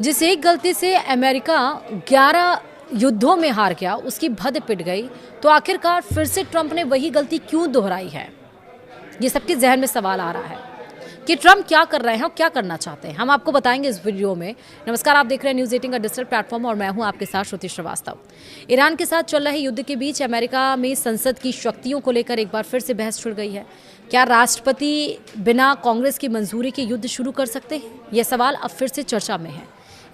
जिस एक गलती से अमेरिका 11 युद्धों में हार गया, उसकी भद पिट गई, तो आखिरकार फिर से ट्रंप ने वही गलती क्यों दोहराई है? ये सबके जहन में सवाल आ रहा है कि ट्रंप क्या कर रहे हैं और क्या करना चाहते हैं। हम आपको बताएंगे इस वीडियो में। नमस्कार, आप देख रहे हैं न्यूज़ 18 का डिजिटल प्लेटफॉर्म और मैं हूं आपके साथ श्रुति श्रीवास्तव। ईरान के साथ चल रहे युद्ध के बीच अमेरिका में संसद की शक्तियों को लेकर एक बार फिर से बहस छिड़ गई है। क्या राष्ट्रपति बिना कांग्रेस की मंजूरी के युद्ध शुरू कर सकते हैं? यह सवाल अब फिर से चर्चा में है।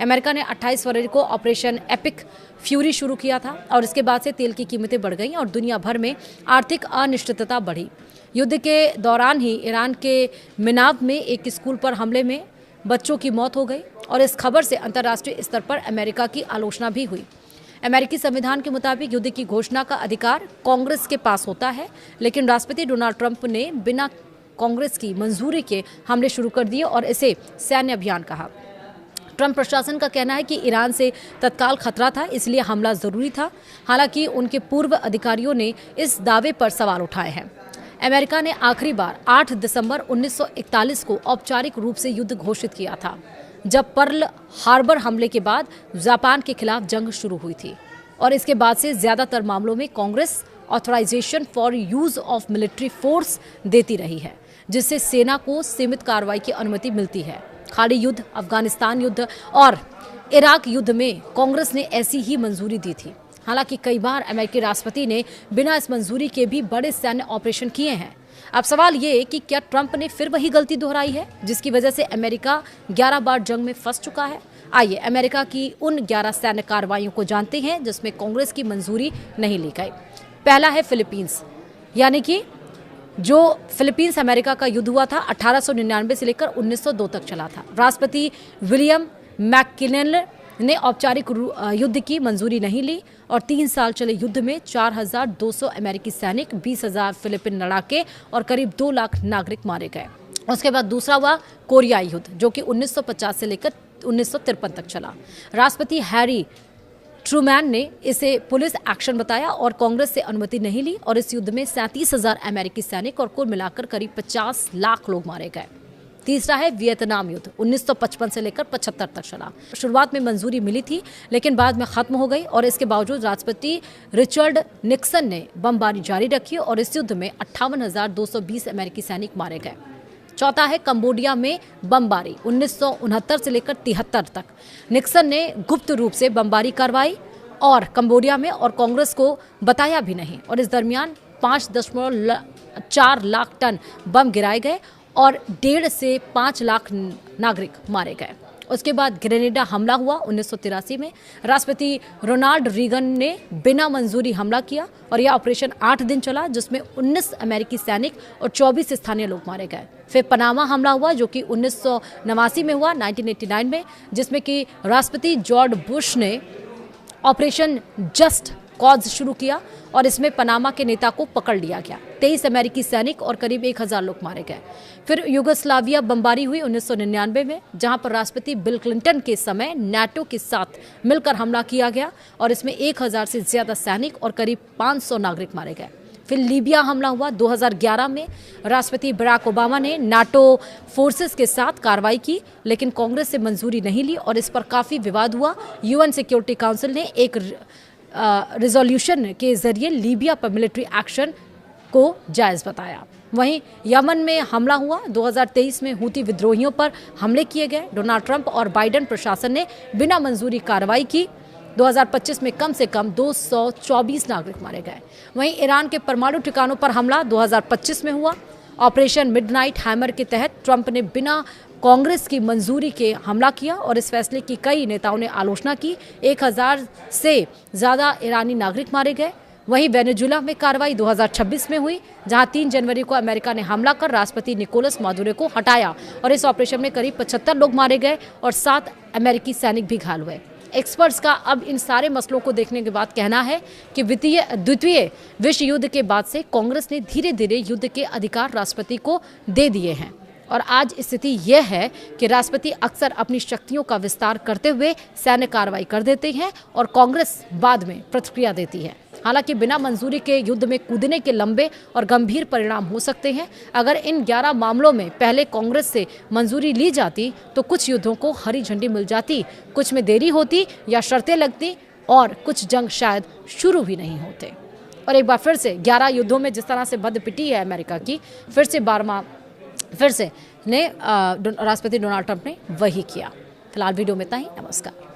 अमेरिका ने 28 फरवरी को ऑपरेशन एपिक फ्यूरी शुरू किया था और इसके बाद से तेल की कीमतें बढ़ गईं और दुनिया भर में आर्थिक अनिश्चितता बढ़ी। युद्ध के दौरान ही ईरान के मिनाब में एक स्कूल पर हमले में बच्चों की मौत हो गई और इस खबर से अंतर्राष्ट्रीय स्तर पर अमेरिका की आलोचना भी हुई। अमेरिकी संविधान के मुताबिक युद्ध की घोषणा का अधिकार कांग्रेस के पास होता है, लेकिन राष्ट्रपति डोनाल्ड ट्रंप ने बिना कांग्रेस की मंजूरी के हमले शुरू कर दिए और इसे सैन्य अभियान कहा। ट्रंप प्रशासन का कहना है कि ईरान से तत्काल खतरा था, इसलिए हमला जरूरी था। हालांकि उनके पूर्व अधिकारियों ने इस दावे पर सवाल उठाए हैं। अमेरिका ने आखिरी बार 8 दिसंबर 1941 को औपचारिक रूप से युद्ध घोषित किया था, जब पर्ल हार्बर हमले के बाद जापान के खिलाफ जंग शुरू हुई थी और इसके बाद से ज्यादातर मामलों में Congress authorisation for use of military force देती रही है, जिससे सेना को सीमित कार्रवाई की अनुमति मिलती है। खाड़ी युद्ध, अफगानिस्तान युद्ध और इराक युद्ध में कांग्रेस ने ऐसी ही मंजूरी दी थी। हालांकि कई बार अमेरिकी राष्ट्रपति ने बिना इस मंजूरी के भी बड़े सैन्य ऑपरेशन किए हैं। अब सवाल ये कि क्या ट्रंप ने फिर वही गलती दोहराई है जिसकी वजह से अमेरिका 11 बार जंग में फंस चुका है? आइए अमेरिका की उन 11 सैन्य कार्रवाइयों को जानते हैं जिसमें कांग्रेस की मंजूरी नहीं ली गई। पहला है फिलीपींस, यानी कि जो फिलीपींस अमेरिका का युद्ध हुआ था 1899 से लेकर 1902 तक चला था। राष्ट्रपति विलियम मैककिनले ने औपचारिक युद्ध की मंजूरी नहीं ली और 3 साल चले युद्ध में 4200 अमेरिकी सैनिक, 20,000 फिलिपिन लड़ाके और करीब 2 लाख नागरिक मारे गए। उसके बाद दूसरा हुआ कोरियाई युद्ध, जो कि 1950 से लेकर 1953 तक चला। राष्ट्रपति हैरी ट्रूमैन ने इसे पुलिस एक्शन बताया और कांग्रेस से अनुमति नहीं ली और इस युद्ध में 37,000 अमेरिकी सैनिक और कुल मिलाकर करीब 50 लाख लोग मारे गए। तीसरा है वियतनाम युद्ध, 1955 से लेकर 75 तक चला। शुरुआत में मंजूरी मिली थी लेकिन बाद में खत्म हो गई और इसके बावजूद राष्ट्रपति रिचर्ड निक्सन ने बमबारी जारी रखी और इस युद्ध में 58,220 अमेरिकी सैनिक मारे गए। चौथा है कंबोडिया में बमबारी, 1969 से लेकर 73 तक। निक्सन ने गुप्त रूप से बमबारी करवाई और कंबोडिया में और कांग्रेस को बताया भी नहीं और इस दरमियान 5.4 लाख टन बम गिराए गए और 1.5 से 5 लाख नागरिक मारे गए। उसके बाद ग्रेनेडा हमला हुआ 1983 में। राष्ट्रपति रोनाल्ड रीगन ने बिना मंजूरी हमला किया और यह ऑपरेशन 8 दिन चला, जिसमें 19 अमेरिकी सैनिक और 24 स्थानीय लोग मारे गए। फिर पनामा हमला हुआ जो कि 1989 में हुआ, 1989 में, जिसमें कि राष्ट्रपति जॉर्ज बुश ने ऑपरेशन जस्ट कॉज शुरू किया और इसमें पनामा के नेता को पकड़ लिया गया। 23 अमेरिकी सैनिक और करीब 1,000 लोग मारे गए। फिर युगोस्लाविया बमबारी हुई 1999 में, जहां पर राष्ट्रपति बिल क्लिंटन के समय नाटो के साथ मिलकर हमला किया गया और इसमें 1,000 से ज्यादा सैनिक और करीब 500 नागरिक मारे गए। फिर लीबिया हमला हुआ 2011 में। राष्ट्रपति बराक ओबामा ने नाटो फोर्सेस के साथ कार्रवाई की लेकिन कांग्रेस से मंजूरी नहीं ली और इस पर काफी विवाद हुआ। यूएन सिक्योरिटी काउंसिल ने एक रिजोल्यूशन के जरिए लीबिया पर मिलिट्री एक्शन को जायज बताया। वहीं यमन में हमला हुआ 2023 में, हूती विद्रोहियों पर हमले किए गए। डोनाल्ड ट्रंप और बाइडेन प्रशासन ने बिना मंजूरी कार्रवाई की। 2025 में कम से कम 224 नागरिक मारे गए। वहीं ईरान के परमाणु ठिकानों पर हमला 2025 में हुआ। ऑपरेशन मिडनाइट हैमर के तहत ट्रंप ने बिना कांग्रेस की मंजूरी के हमला किया और इस फैसले की कई नेताओं ने आलोचना की। 1,000 से ज़्यादा ईरानी नागरिक मारे गए। वहीं वेनेजुला में कार्रवाई 2026 में हुई, जहां 3 जनवरी को अमेरिका ने हमला कर राष्ट्रपति निकोलस मादुरो को हटाया और इस ऑपरेशन में करीब 75 लोग मारे गए और 7 अमेरिकी सैनिक भी घायल हुए। एक्सपर्ट्स का अब इन सारे मसलों को देखने के बाद कहना है कि द्वितीय विश्व युद्ध के बाद से कांग्रेस ने धीरे धीरे युद्ध के अधिकार राष्ट्रपति को दे दिए हैं और आज स्थिति यह है कि राष्ट्रपति अक्सर अपनी शक्तियों का विस्तार करते हुए सैन्य कार्रवाई कर देते हैं और कांग्रेस बाद में प्रतिक्रिया देती है। हालांकि बिना मंजूरी के युद्ध में कूदने के लंबे और गंभीर परिणाम हो सकते हैं। अगर इन 11 मामलों में पहले कांग्रेस से मंजूरी ली जाती तो कुछ युद्धों को हरी झंडी मिल जाती, कुछ में देरी होती या शर्तें लगती और कुछ जंग शायद शुरू भी नहीं होते। और एक बार फिर से 11 युद्धों में जिस तरह से बद पिटी है अमेरिका की, फिर से राष्ट्रपति डोनाल्ड ट्रंप ने वही किया। फिलहाल वीडियो में इतना ही। नमस्कार।